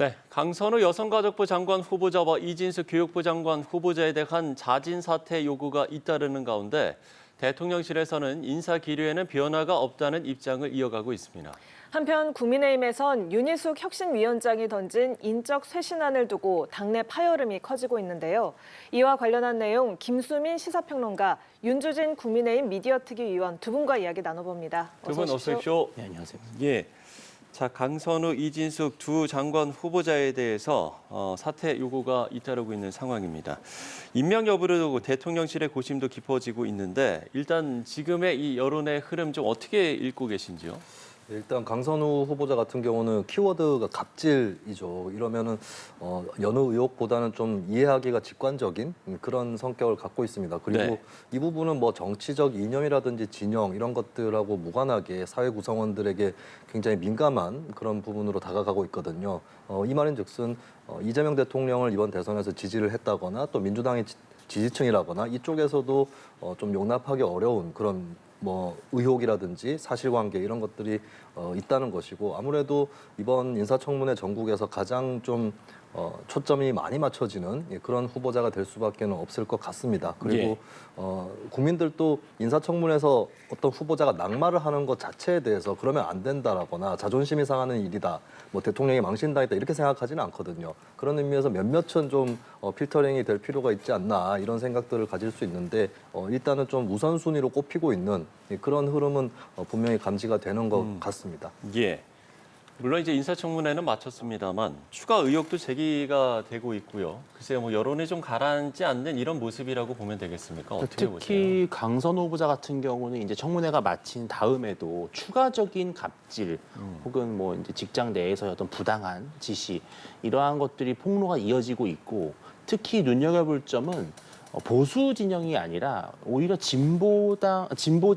네, 강선우 여성가족부 장관 후보자와 이진수 교육부 장관 후보자에 대한 자진 사퇴 요구가 잇따르는 가운데 대통령실에서는 인사 기류에는 변화가 없다는 입장을 이어가고 있습니다. 한편 국민의힘에선 윤희숙 혁신위원장이 던진 인적 쇄신안을 두고 당내 파열음이 커지고 있는데요. 이와 관련한 내용 김수민 시사평론가, 윤주진 국민의힘 미디어특위 위원 두 분과 이야기 나눠봅니다. 두 분 어서 오십시오. 네, 안녕하세요. 예. 자, 강선우, 이진숙 두 장관 후보자에 대해서 사퇴 요구가 잇따르고 있는 상황입니다. 임명 여부를 두고 대통령실의 고심도 깊어지고 있는데 일단 지금의 이 여론의 흐름 좀 어떻게 읽고 계신지요? 일단 강선우 후보자 같은 경우는 키워드가 갑질이죠. 이러면은 여느 의혹보다는 좀 이해하기가 직관적인 그런 성격을 갖고 있습니다. 그리고 네. 이 부분은 뭐 정치적 이념이라든지 진영 이런 것들하고 무관하게 사회 구성원들에게 굉장히 민감한 그런 부분으로 다가가고 있거든요. 이 말인즉슨 이재명 대통령을 이번 대선에서 지지를 했다거나 또 민주당의 지지층이라거나 이쪽에서도 좀 용납하기 어려운 그런 뭐 의혹이라든지 사실관계 이런 것들이 있다는 것이고, 아무래도 이번 인사청문회 전국에서 가장 좀 초점이 많이 맞춰지는 그런 후보자가 될 수밖에 없을 것 같습니다. 그리고 국민들도 인사청문회에서 어떤 후보자가 낙마를 하는 것 자체에 대해서 그러면 안 된다라거나 자존심이 상하는 일이다, 뭐 대통령이 망신당했다 이렇게 생각하지는 않거든요. 그런 의미에서 몇몇은 좀 필터링이 될 필요가 있지 않나 이런 생각들을 가질 수 있는데, 일단은 좀 우선순위로 꼽히고 있는 그런 흐름은 분명히 감지가 되는 것 같습니다. 예. 물론 이제 인사청문회는 마쳤습니다만 추가 의혹도 제기가 되고 있고요. 글쎄요, 뭐 여론이 좀 가라앉지 않는 이런 모습이라고 보면 되겠습니까? 어떻게 보세요? 특히 강선우 후보자 같은 경우는 이제 청문회가 마친 다음에도 추가적인 갑질 혹은 뭐 이제 직장 내에서의 어떤 부당한 지시 이러한 것들이 폭로가 이어지고 있고, 특히 눈여겨볼 점은 보수 진영이 아니라 오히려 진보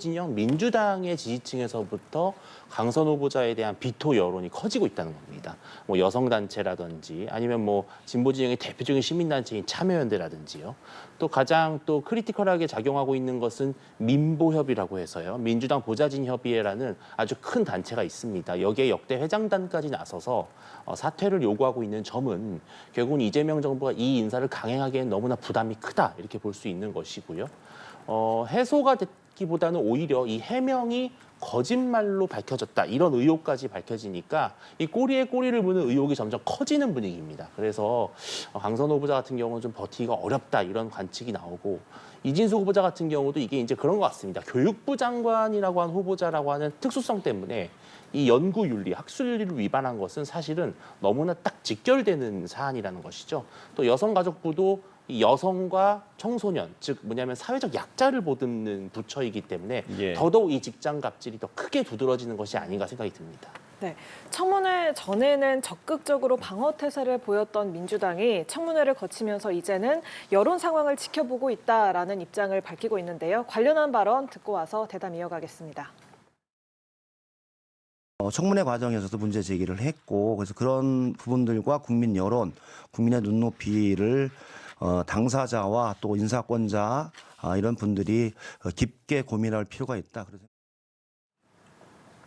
진영 민주당의 지지층에서부터 강선우 후보자에 대한 비토 여론이 커지고 있다는 겁니다. 뭐 여성단체라든지 아니면 뭐 진보 진영의 대표적인 시민단체인 참여연대라든지요. 또 가장 또 크리티컬하게 작용하고 있는 것은 민보협이라고 해서요. 민주당 보좌진협의회라는 아주 큰 단체가 있습니다. 여기에 역대 회장단까지 나서서 사퇴를 요구하고 있는 점은 결국은 이재명 정부가 이 인사를 강행하기엔 너무나 부담이 크다 이렇게 볼 수 있는 것이고요. 해소가 됐기보다는 오히려 이 해명이 거짓말로 밝혀졌다 이런 의혹까지 밝혀지니까 이 꼬리에 꼬리를 무는 의혹이 점점 커지는 분위기입니다. 그래서 강선우 후보자 같은 경우는 좀 버티기가 어렵다 이런 관측이 나오고, 이진수 후보자 같은 경우도 이게 이제 그런 것 같습니다. 교육부 장관이라고 한 후보자라고 하는 특수성 때문에 이 연구윤리, 학술윤리를 위반한 것은 사실은 너무나 딱 직결되는 사안이라는 것이죠. 또 여성가족부도 이 여성과 청소년, 즉 뭐냐면 사회적 약자를 보듬는 부처이기 때문에 더더욱 이 직장 갑질이 더 크게 두드러지는 것이 아닌가 생각이 듭니다. 네, 청문회 전에는 적극적으로 방어 태세를 보였던 민주당이 청문회를 거치면서 이제는 여론 상황을 지켜보고 있다라는 입장을 밝히고 있는데요. 관련한 발언 듣고 와서 대담 이어가겠습니다. 청문회 과정에서도 문제 제기를 했고, 그래서 그런 부분들과 국민 여론, 국민의 눈높이를 당사자와 또 인사권자 이런 분들이 깊게 고민할 필요가 있다. 그래서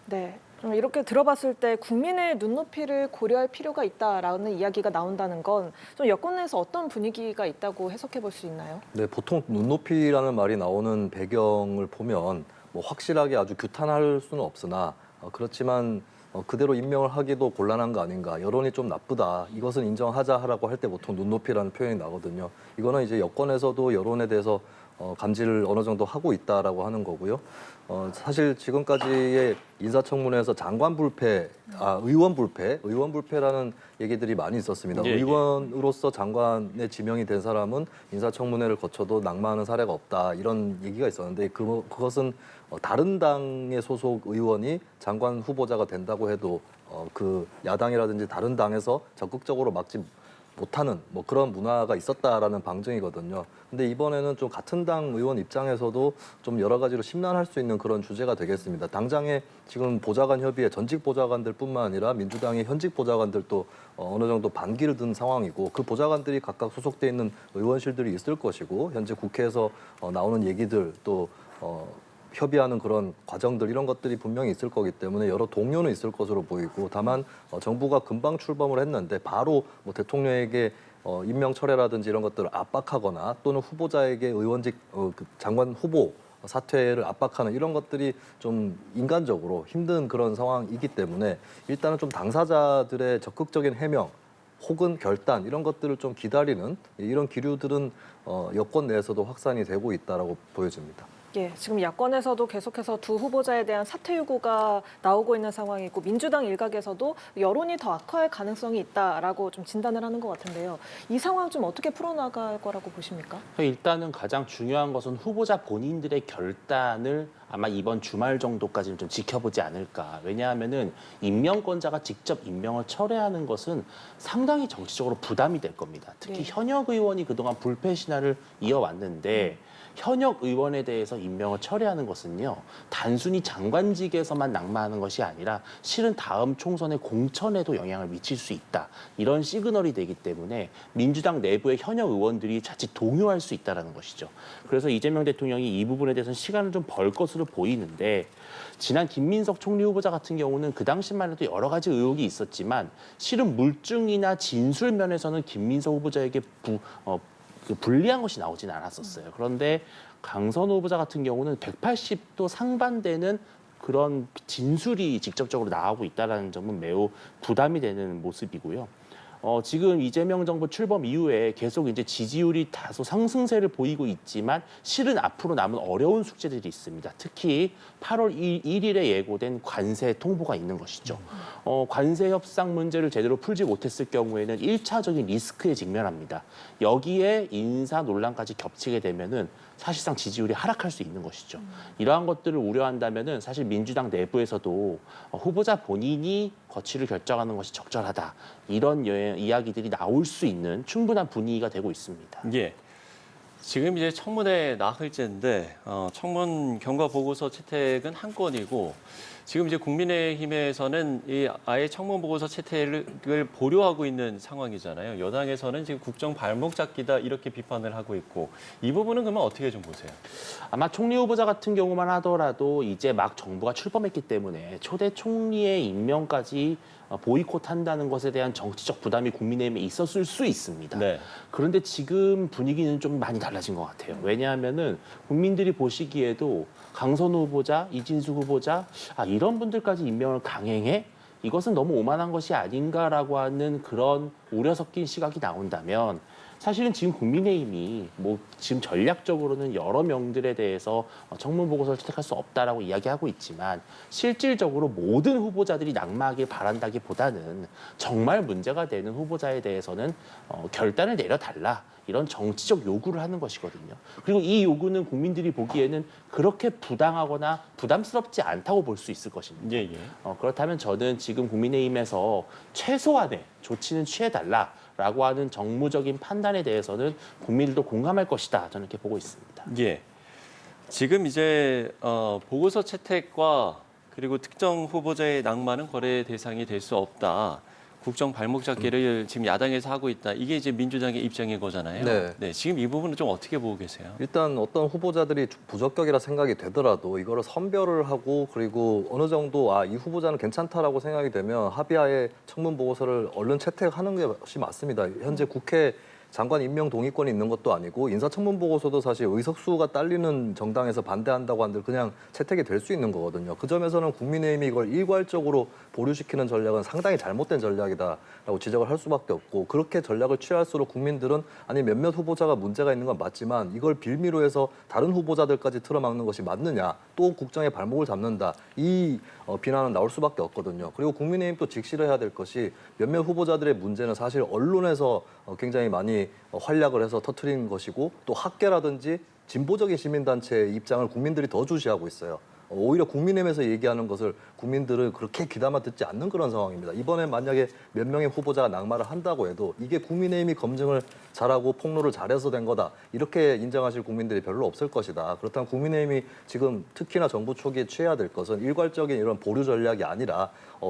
네, 좀 이렇게 들어봤을 때 국민의 눈높이를 고려할 필요가 있다라는 이야기가 나온다는 건 좀 여권 내에서 어떤 분위기가 있다고 해석해 볼 수 있나요? 네, 보통 눈높이라는 말이 나오는 배경을 보면 뭐 확실하게 아주 규탄할 수는 없으나 그렇지만 그대로 임명을 하기도 곤란한 거 아닌가, 여론이 좀 나쁘다, 이것은 인정하자라고 할 때 보통 눈높이라는 표현이 나거든요. 이거는 이제 여권에서도 여론에 대해서 감지를 어느 정도 하고 있다라고 하는 거고요. 사실 지금까지의 인사청문회에서 장관 불패, 의원 불패라는 얘기들이 많이 있었습니다. 예, 예. 의원으로서 장관에 지명이 된 사람은 인사청문회를 거쳐도 낙마하는 사례가 없다 이런 얘기가 있었는데, 그것은 다른 당의 소속 의원이 장관 후보자가 된다고 해도 그 야당이라든지 다른 당에서 적극적으로 막지 못하는 뭐 그런 문화가 있었다라는 방증이거든요. 근데 이번에는 좀 같은 당 의원 입장에서도 좀 여러 가지로 심란할 수 있는 그런 주제가 되겠습니다. 당장에 지금 보좌관 협의회 전직 보좌관들뿐만 아니라 민주당의 현직 보좌관들도 어느 정도 반기를 든 상황이고, 그 보좌관들이 각각 소속돼 있는 의원실들이 있을 것이고, 현재 국회에서 나오는 얘기들 또 협의하는 그런 과정들 이런 것들이 분명히 있을 거기 때문에 여러 동료는 있을 것으로 보이고 다만 정부가 금방 출범을 했는데 바로 뭐 대통령에게 임명 철회라든지 이런 것들을 압박하거나 또는 후보자에게 의원직 그 장관 후보 사퇴를 압박하는 이런 것들이 좀 인간적으로 힘든 그런 상황이기 때문에 일단은 좀 당사자들의 적극적인 해명 혹은 결단 이런 것들을 좀 기다리는 이런 기류들은 여권 내에서도 확산이 되고 있다라고 보여집니다. 예, 지금 야권에서도 계속해서 두 후보자에 대한 사퇴 요구가 나오고 있는 상황이고 민주당 일각에서도 여론이 더 악화할 가능성이 있다라고 좀 진단을 하는 것 같은데요. 이 상황 좀 어떻게 풀어나갈 거라고 보십니까? 일단은 가장 중요한 것은 후보자 본인들의 결단을 아마 이번 주말 정도까지는 좀 지켜보지 않을까. 왜냐하면은 임명권자가 직접 임명을 철회하는 것은 상당히 정치적으로 부담이 될 겁니다. 특히 네. 현역 의원이 그동안 불패 신화를 이어왔는데 현역 의원에 대해서 임명을 철회하는 것은요, 단순히 장관직에서만 낙마하는 것이 아니라 실은 다음 총선의 공천에도 영향을 미칠 수 있다. 이런 시그널이 되기 때문에 민주당 내부의 현역 의원들이 자칫 동요할 수 있다는 것이죠. 그래서 이재명 대통령이 이 부분에 대해서는 시간을 좀 벌 것으로 보이는데 지난 김민석 총리 후보자 같은 경우는 그 당시만 해도 여러 가지 의혹이 있었지만 실은 물증이나 진술 면에서는 김민석 후보자에게 불리한 것이 나오진 않았었어요. 그런데 강선호 후보자 같은 경우는 180도 상반되는 그런 진술이 직접적으로 나오고 있다는 점은 매우 부담이 되는 모습이고요. 지금 이재명 정부 출범 이후에 계속 이제 지지율이 다소 상승세를 보이고 있지만 실은 앞으로 남은 어려운 숙제들이 있습니다. 특히 8월 1일에 예고된 관세 통보가 있는 것이죠. 관세 협상 문제를 제대로 풀지 못했을 경우에는 1차적인 리스크에 직면합니다. 여기에 인사 논란까지 겹치게 되면은 사실상 지지율이 하락할 수 있는 것이죠. 이러한 것들을 우려한다면은 사실 민주당 내부에서도 후보자 본인이 거취를 결정하는 것이 적절하다. 이런 이야기들이 나올 수 있는 충분한 분위기가 되고 있습니다. 예. 지금 이제 청문회 나흘째인데 청문 경과 보고서 채택은 한 건이고 지금 이제 국민의힘에서는 이 아예 청문 보고서 채택을 보류하고 있는 상황이잖아요. 여당에서는 지금 국정 발목 잡기다 이렇게 비판을 하고 있고 이 부분은 그러면 어떻게 좀 보세요? 아마 총리 후보자 같은 경우만 하더라도 이제 막 정부가 출범했기 때문에 초대 총리의 임명까지 보이콧한다는 것에 대한 정치적 부담이 국민의힘에 있었을 수 있습니다. 네. 그런데 지금 분위기는 좀 많이 달라진 것 같아요. 왜냐하면은 국민들이 보시기에도 강선호 후보자, 이진숙 후보자, 이런 분들까지 임명을 강행해? 이것은 너무 오만한 것이 아닌가라고 하는 그런 우려 섞인 시각이 나온다면 사실은 지금 국민의힘이 뭐 지금 전략적으로는 여러 명들에 대해서 청문 보고서를 채택할 수 없다라고 이야기하고 있지만 실질적으로 모든 후보자들이 낙마하길 바란다기보다는 정말 문제가 되는 후보자에 대해서는 결단을 내려달라. 이런 정치적 요구를 하는 것이거든요. 그리고 이 요구는 국민들이 보기에는 그렇게 부당하거나 부담스럽지 않다고 볼 수 있을 것입니다. 예, 예. 그렇다면 저는 지금 국민의힘에서 최소한의 조치는 취해달라라고 하는 정무적인 판단에 대해서는 국민들도 공감할 것이다. 저는 이렇게 보고 있습니다. 예. 지금 이제 보고서 채택과 그리고 특정 후보자의 낙마는 거래 대상이 될 수 없다. 국정 발목 잡기를 지금 야당에서 하고 있다. 이게 이제 민주당의 입장인 거잖아요. 네. 지금 이 부분은 좀 어떻게 보고 계세요? 일단 어떤 후보자들이 부적격이라 생각이 되더라도 이거를 선별을 하고 그리고 어느 정도 이 후보자는 괜찮다라고 생각이 되면 합의하에 청문 보고서를 얼른 채택하는 것이 맞습니다. 현재 국회 장관 임명 동의권이 있는 것도 아니고 인사청문 보고서도 사실 의석수가 딸리는 정당에서 반대한다고 한들 그냥 채택이 될 수 있는 거거든요. 그 점에서는 국민의힘이 이걸 일괄적으로 보류시키는 전략은 상당히 잘못된 전략이다라고 지적을 할 수밖에 없고 그렇게 전략을 취할수록 국민들은 아니 몇몇 후보자가 문제가 있는 건 맞지만 이걸 빌미로 해서 다른 후보자들까지 틀어막는 것이 맞느냐 또 국정의 발목을 잡는다 이 비난은 나올 수밖에 없거든요. 그리고 국민의힘 또 직시를 해야 될 것이 몇몇 후보자들의 문제는 사실 언론에서 굉장히 많이 활약을 해서 터트린 것이고 또 학계라든지 진보적인 시민단체의 입장을 국민들이 더 주시하고 있어요. 오히려 국민의힘에서 얘기하는 것을 국민들은 그렇게 귀담아 듣지 않는 그런 상황입니다. 이번에 만약에 몇 명의 후보자가 낙마를 한다고 해도 이게 국민의힘이 검증을 잘하고 폭로를 잘해서 된 거다. 이렇게 인정하실 국민들이 별로 없을 것이다. 그렇다면 국민의힘이 지금 특히나 정부 초기에 취해야 될 것은 일괄적인 이런 보류 전략이 아니라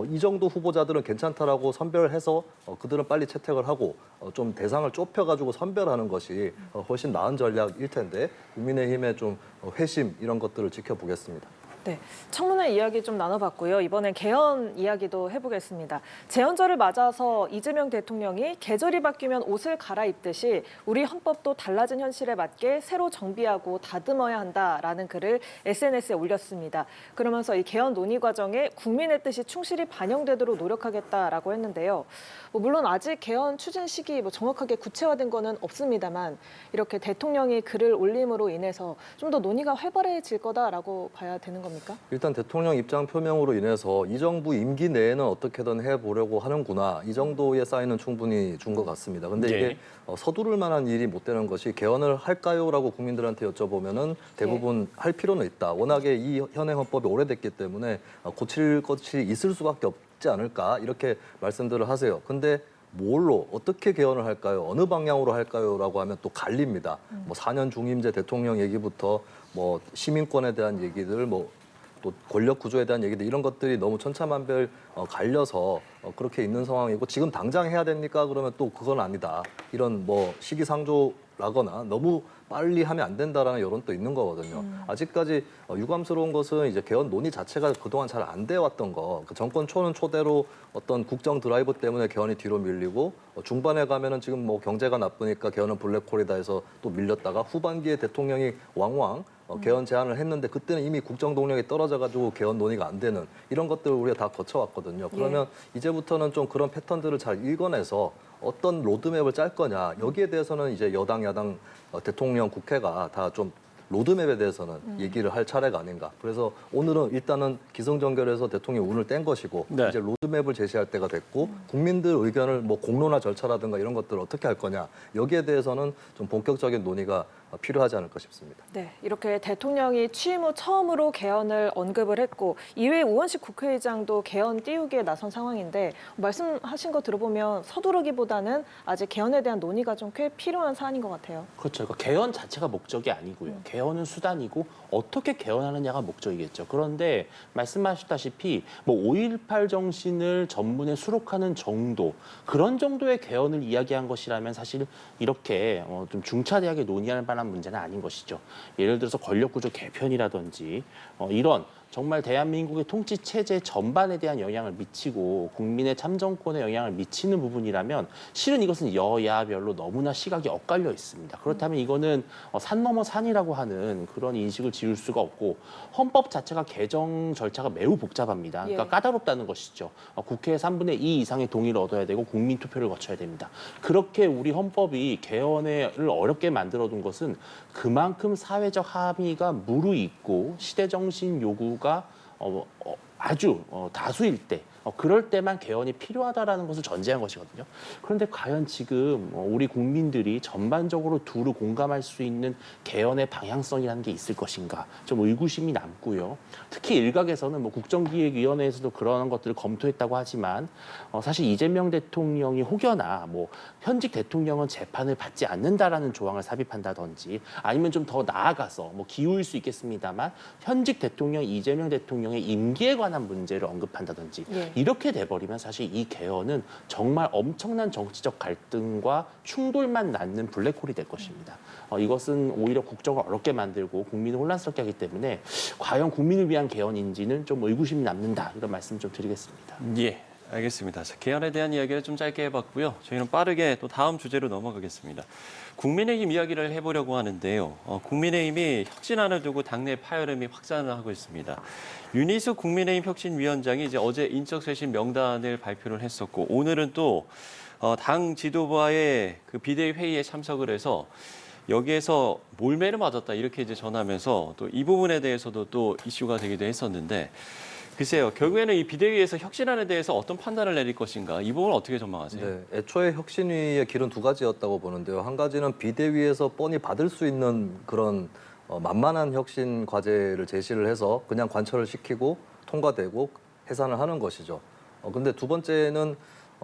이 정도 후보자들은 괜찮다라고 선별해서 그들은 빨리 채택을 하고 좀 대상을 좁혀가지고 선별하는 것이 훨씬 나은 전략일 텐데 국민의힘의 좀 회심 이런 것들을 지켜보겠습니다. 네, 청문회 이야기 좀 나눠봤고요. 이번엔 개헌 이야기도 해보겠습니다. 제헌절을 맞아서 이재명 대통령이 계절이 바뀌면 옷을 갈아입듯이 우리 헌법도 달라진 현실에 맞게 새로 정비하고 다듬어야 한다라는 글을 SNS에 올렸습니다. 그러면서 이 개헌 논의 과정에 국민의 뜻이 충실히 반영되도록 노력하겠다라고 했는데요. 물론 아직 개헌 추진 시기 정확하게 구체화된 거는 없습니다만 이렇게 대통령이 글을 올림으로 인해서 좀 더 논의가 활발해질 거다라고 봐야 되는 겁니까? 일단 대통령 입장 표명으로 인해서 이 정부 임기 내에는 어떻게든 해보려고 하는구나 이 정도의 사인은 충분히 준 것 같습니다. 근데 네. 이게 서두를 만한 일이 못 되는 것이 개헌을 할까요?라고 국민들한테 여쭤보면은 대부분 할 필요는 있다. 워낙에 이 현행 헌법이 오래됐기 때문에 고칠 것이 있을 수밖에 없지 않을까 이렇게 말씀들을 하세요. 근데 뭘로 어떻게 개헌을 할까요? 어느 방향으로 할까요?라고 하면 또 갈립니다. 뭐 4년 중임제 대통령 얘기부터 뭐 시민권에 대한 얘기들 뭐 또 권력 구조에 대한 얘기들 이런 것들이 너무 천차만별 갈려서 그렇게 있는 상황이고 지금 당장 해야 됩니까? 그러면 또 그건 아니다. 이런 뭐 시기상조라거나 너무 빨리 하면 안 된다라는 여론도 있는 거거든요. 아직까지 유감스러운 것은 이제 개헌 논의 자체가 그동안 잘 안 돼 왔던 거. 그 정권 초는 초대로 어떤 국정 드라이브 때문에 개헌이 뒤로 밀리고 중반에 가면은 지금 뭐 경제가 나쁘니까 개헌은 블랙홀이다 해서 또 밀렸다가 후반기에 대통령이 왕왕 개헌 제안을 했는데 그때는 이미 국정 동력이 떨어져가지고 개헌 논의가 안 되는 이런 것들을 우리가 다 거쳐왔거든요. 그러면 이제부터는 좀 그런 패턴들을 잘 읽어내서 어떤 로드맵을 짤 거냐 여기에 대해서는 이제 여당 야당 대통령 국회가 다 좀 로드맵에 대해서는 얘기를 할 차례가 아닌가. 그래서 오늘은 일단은 기승전결해서 대통령이 운을 뗀 것이고 네. 이제 로드맵을 제시할 때가 됐고 국민들 의견을 뭐 공론화 절차라든가 이런 것들을 어떻게 할 거냐 여기에 대해서는 좀 본격적인 논의가 필요하지 않을까 싶습니다. 네, 이렇게 대통령이 취임 후 처음으로 개헌을 언급을 했고 이외에 우원식 국회의장도 개헌 띄우기에 나선 상황인데 말씀하신 거 들어보면 서두르기보다는 아직 개헌에 대한 논의가 좀 꽤 필요한 사안인 것 같아요. 그렇죠. 그러니까 개헌 자체가 목적이 아니고요. 개헌은 수단이고 어떻게 개헌하느냐가 목적이겠죠. 그런데 말씀하셨다시피 뭐 5.18 정신을 전문에 수록하는 정도 그런 정도의 개헌을 이야기한 것이라면 사실 이렇게 좀 중차대하게 논의할 만한 문제는 아닌 것이죠. 예를 들어서 권력구조 개편이라든지 이런 정말 대한민국의 통치 체제 전반에 대한 영향을 미치고 국민의 참정권에 영향을 미치는 부분이라면 실은 이것은 여야별로 너무나 시각이 엇갈려 있습니다. 그렇다면 이거는 산 넘어 산이라고 하는 그런 인식을 지울 수가 없고 헌법 자체가 개정 절차가 매우 복잡합니다. 그러니까 예. 까다롭다는 것이죠. 국회의 3분의 2 이상의 동의를 얻어야 되고 국민 투표를 거쳐야 됩니다. 그렇게 우리 헌법이 개헌을 어렵게 만들어둔 것은 그만큼 사회적 합의가 무르익고 시대정신 요구가 아주 다수일 때 그럴 때만 개헌이 필요하다라는 것을 전제한 것이거든요. 그런데 과연 지금 우리 국민들이 전반적으로 두루 공감할 수 있는 개헌의 방향성이라는 게 있을 것인가 좀 의구심이 남고요. 특히 일각에서는 뭐 국정기획위원회에서도 그런 것들을 검토했다고 하지만 사실 이재명 대통령이 혹여나 뭐 현직 대통령은 재판을 받지 않는다라는 조항을 삽입한다든지 아니면 좀 더 나아가서 뭐 기우일 수 있겠습니다만 현직 대통령 이재명 대통령의 임기에 관한 문제를 언급한다든지 예. 이렇게 돼버리면 사실 이 개헌은 정말 엄청난 정치적 갈등과 충돌만 낳는 블랙홀이 될 것입니다. 이것은 오히려 국정을 어렵게 만들고 국민을 혼란스럽게 하기 때문에 과연 국민을 위한 개헌인지는 좀 의구심이 남는다 이런 말씀 좀 드리겠습니다. 예, 알겠습니다. 자, 개헌에 대한 이야기를 좀 짧게 해봤고요. 저희는 빠르게 또 다음 주제로 넘어가겠습니다. 국민의힘 이야기를 해보려고 하는데요. 국민의힘이 혁신안을 두고 당내 파열음이 확산을 하고 있습니다. 윤희숙 국민의힘 혁신위원장이 이제 어제 인적쇄신 명단을 발표를 했었고 오늘은 또 당 지도부와의 그 비대위 회의에 참석을 해서 여기에서 몰매를 맞았다 이렇게 이제 전하면서 또 이 부분에 대해서도 또 이슈가 되기도 했었는데 글쎄요, 결국에는 이 비대위에서 혁신안에 대해서 어떤 판단을 내릴 것인가 이 부분은 어떻게 전망하세요? 네, 애초에 혁신위의 길은 두 가지였다고 보는데요. 한 가지는 비대위에서 뻔히 받을 수 있는 그런 만만한 혁신 과제를 제시를 해서 그냥 관철을 시키고 통과되고 해산을 하는 것이죠. 근데 두 번째는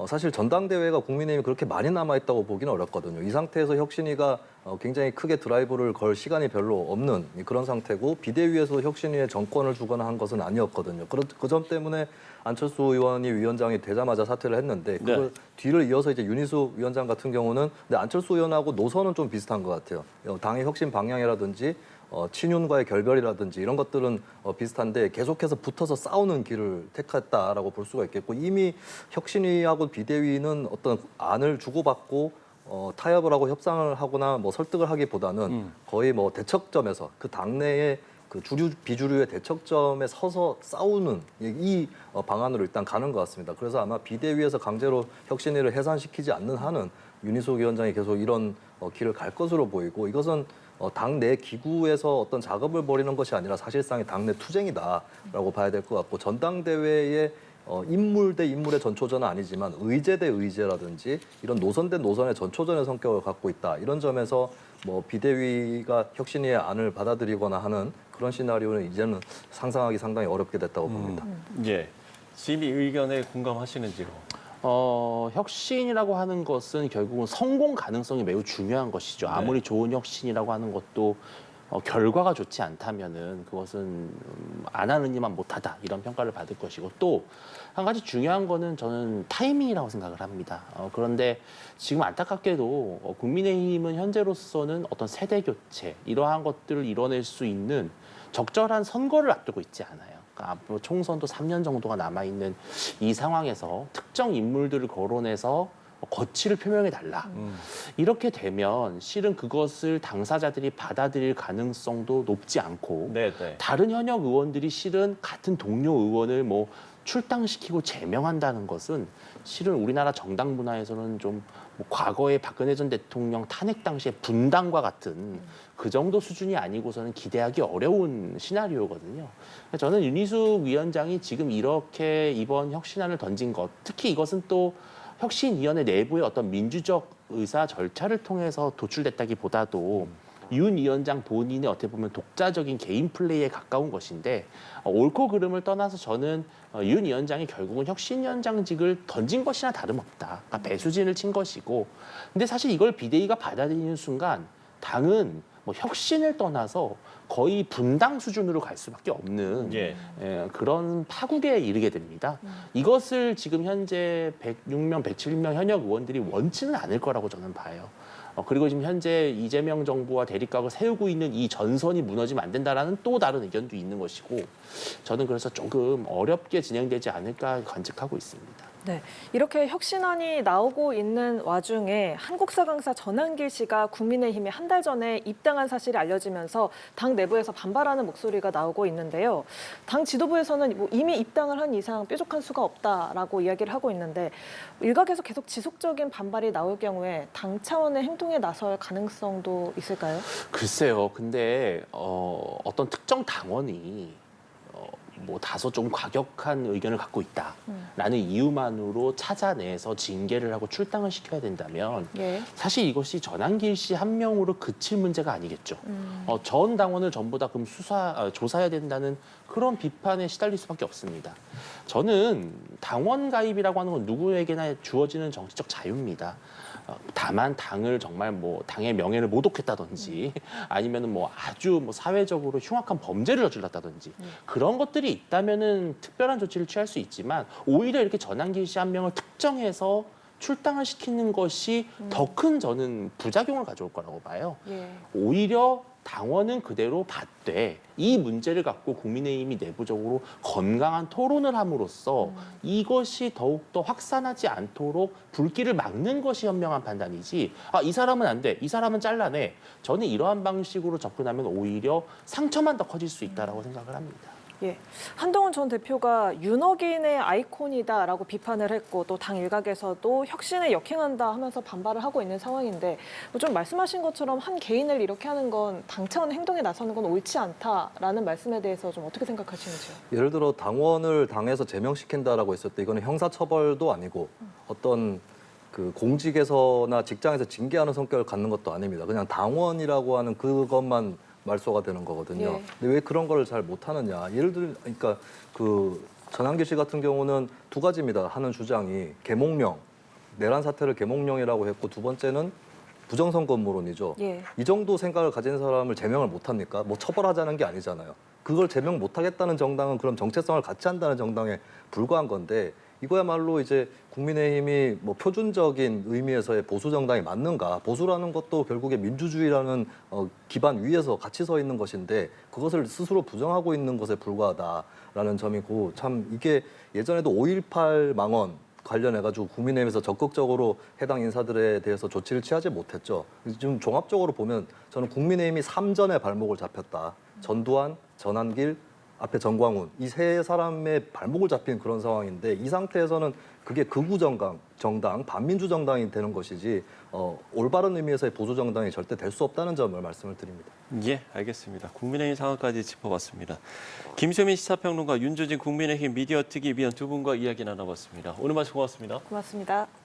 사실 전당대회가 국민의힘이 그렇게 많이 남아있다고 보기는 어렵거든요. 이 상태에서 혁신위가 굉장히 크게 드라이브를 걸 시간이 별로 없는 그런 상태고 비대위에서 혁신위에 정권을 주거나 한 것은 아니었거든요. 그 점 때문에 안철수 의원이 위원장이 되자마자 사퇴를 했는데 그걸 뒤를 이어서 이제 윤희숙 위원장 같은 경우는 근데 안철수 의원하고 노선은 좀 비슷한 것 같아요. 당의 혁신 방향이라든지 친윤과의 결별이라든지 이런 것들은 비슷한데 계속해서 붙어서 싸우는 길을 택했다라고 볼 수가 있겠고 이미 혁신위하고 비대위는 어떤 안을 주고받고 타협을 하고 협상을 하거나 뭐 설득을 하기보다는 거의 뭐 대척점에서 그 당내의 그 주류 비주류의 대척점에 서서 싸우는 이 방안으로 일단 가는 것 같습니다. 그래서 아마 비대위에서 강제로 혁신위를 해산시키지 않는 한은 윤희숙 위원장이 계속 이런 길을 갈 것으로 보이고 이것은 당내 기구에서 어떤 작업을 벌이는 것이 아니라 사실상의 당내 투쟁이다라고 봐야 될 것 같고 전당대회의 인물 대 인물의 전초전은 아니지만 의제 대 의제라든지 이런 노선 대 노선의 전초전의 성격을 갖고 있다. 이런 점에서 뭐 비대위가 혁신위의 안을 받아들이거나 하는 그런 시나리오는 이제는 상상하기 상당히 어렵게 됐다고 봅니다. 예. 심의 의견에 공감하시는지요? 혁신이라고 하는 것은 결국은 성공 가능성이 매우 중요한 것이죠. 아무리 좋은 혁신이라고 하는 것도 결과가 좋지 않다면은 그것은 안 하는 이만 못하다 이런 평가를 받을 것이고 또 한 가지 중요한 거는 저는 타이밍이라고 생각을 합니다. 그런데 지금 안타깝게도 국민의힘은 현재로서는 어떤 세대 교체 이러한 것들을 이뤄낼 수 있는 적절한 선거를 앞두고 있지 않아요. 그러니까 앞으로 총선도 3년 정도가 남아있는 이 상황에서 특정 인물들을 거론해서 거취를 표명해달라. 이렇게 되면 실은 그것을 당사자들이 받아들일 가능성도 높지 않고 네네. 다른 현역 의원들이 실은 같은 동료 의원을 뭐 출당시키고 제명한다는 것은 실은 우리나라 정당 문화에서는 좀뭐 과거의 박근혜 전 대통령 탄핵 당시의 분당과 같은 그 정도 수준이 아니고서는 기대하기 어려운 시나리오거든요. 저는 윤희숙 위원장이 지금 이렇게 이번 혁신안을 던진 것, 특히 이것은 또 혁신위원회 내부의 어떤 민주적 의사 절차를 통해서 도출됐다기보다도 윤 위원장 본인의 어떻게 보면 독자적인 개인 플레이에 가까운 것인데 옳고 그름을 떠나서 저는 윤 위원장이 결국은 혁신위원장직을 던진 것이나 다름없다. 그러니까 배수진을 친 것이고 근데 사실 이걸 비대위가 받아들이는 순간 당은 뭐 혁신을 떠나서 거의 분당 수준으로 갈 수밖에 없는 그런 파국에 이르게 됩니다. 이것을 지금 현재 106명, 107명 현역 의원들이 원치는 않을 거라고 저는 봐요. 그리고 지금 현재 이재명 정부와 대립각을 세우고 있는 이 전선이 무너지면 안 된다라는 또 다른 의견도 있는 것이고 저는 그래서 조금 어렵게 진행되지 않을까 관측하고 있습니다. 네, 이렇게 혁신안이 나오고 있는 와중에 한국사 강사 전한길 씨가 국민의힘에 한 달 전에 입당한 사실이 알려지면서 당 내부에서 반발하는 목소리가 나오고 있는데요. 당 지도부에서는 뭐 이미 입당을 한 이상 뾰족한 수가 없다라고 이야기를 하고 있는데 일각에서 계속 지속적인 반발이 나올 경우에 당 차원의 행동에 나설 가능성도 있을까요? 글쎄요. 근데 어떤 특정 당원이 뭐 다소 좀 과격한 의견을 갖고 있다라는 이유만으로 찾아내서 징계를 하고 출당을 시켜야 된다면 사실 이것이 전한길 씨 한 명으로 그칠 문제가 아니겠죠. 전 당원을 전부 다 그럼 조사해야 된다는 그런 비판에 시달릴 수밖에 없습니다. 저는 당원 가입이라고 하는 건 누구에게나 주어지는 정치적 자유입니다. 다만 당을 정말 뭐 당의 명예를 모독했다든지 아니면은 뭐 아주 뭐 사회적으로 흉악한 범죄를 저질렀다든지 그런 것들이 있다면은 특별한 조치를 취할 수 있지만 오히려 이렇게 전한길 씨 한 명을 특정해서 출당을 시키는 것이 더 큰 저는 부작용을 가져올 거라고 봐요. 오히려 당원은 그대로 받되 이 문제를 갖고 국민의힘이 내부적으로 건강한 토론을 함으로써 이것이 더욱더 확산하지 않도록 불길을 막는 것이 현명한 판단이지 이 사람은 안 돼, 이 사람은 잘라내. 저는 이러한 방식으로 접근하면 오히려 상처만 더 커질 수 있다고 생각을 합니다. 한동훈 전 대표가 윤핵인의 아이콘이다라고 비판을 했고 또 당 일각에서도 혁신에 역행한다 하면서 반발을 하고 있는 상황인데 좀 말씀하신 것처럼 한 개인을 이렇게 하는 건 당 차원 행동에 나서는 건 옳지 않다라는 말씀에 대해서 좀 어떻게 생각하시는지요? 예를 들어 당원을 당에서 제명시킨다라고 했을 때 이거는 형사처벌도 아니고 어떤 그 공직에서나 직장에서 징계하는 성격을 갖는 것도 아닙니다. 그냥 당원이라고 하는 그것만 말소가 되는 거거든요. 근데 왜 그런 걸 잘 못하느냐? 예를 들어, 그러니까 그 전한길 씨 같은 경우는 두 가지입니다. 하는 주장이 계몽령, 내란 사태를 계몽령이라고 했고 두 번째는 부정선거음모론이죠. 예. 이 정도 생각을 가진 사람을 제명을 못합니까? 뭐 처벌하자는 게 아니잖아요. 그걸 제명 못하겠다는 정당은 그럼 정체성을 같이 한다는 정당에 불과한 건데 이거야말로 이제 국민의힘이 뭐 표준적인 의미에서의 보수 정당이 맞는가? 보수라는 것도 결국에 민주주의라는 기반 위에서 같이 서 있는 것인데 그것을 스스로 부정하고 있는 것에 불과하다라는 점이고 참 이게 예전에도 5.18 망언 관련해가지고 국민의힘에서 적극적으로 해당 인사들에 대해서 조치를 취하지 못했죠. 지금 종합적으로 보면 저는 국민의힘이 3전에 발목을 잡혔다. 전두환, 전한길, 앞에 정광훈 이 세 사람의 발목을 잡힌 그런 상황인데 이 상태에서는 그게 극우 정당, 반민주 정당이 되는 것이지 올바른 의미에서의 보수 정당이 절대 될 수 없다는 점을 말씀을 드립니다. 예, 알겠습니다. 국민의힘 상황까지 짚어봤습니다. 김수민 시사평론가, 윤주진 국민의힘 미디어 특위위원 두 분과 이야기 나눠봤습니다. 오늘 말씀 고맙습니다. 고맙습니다.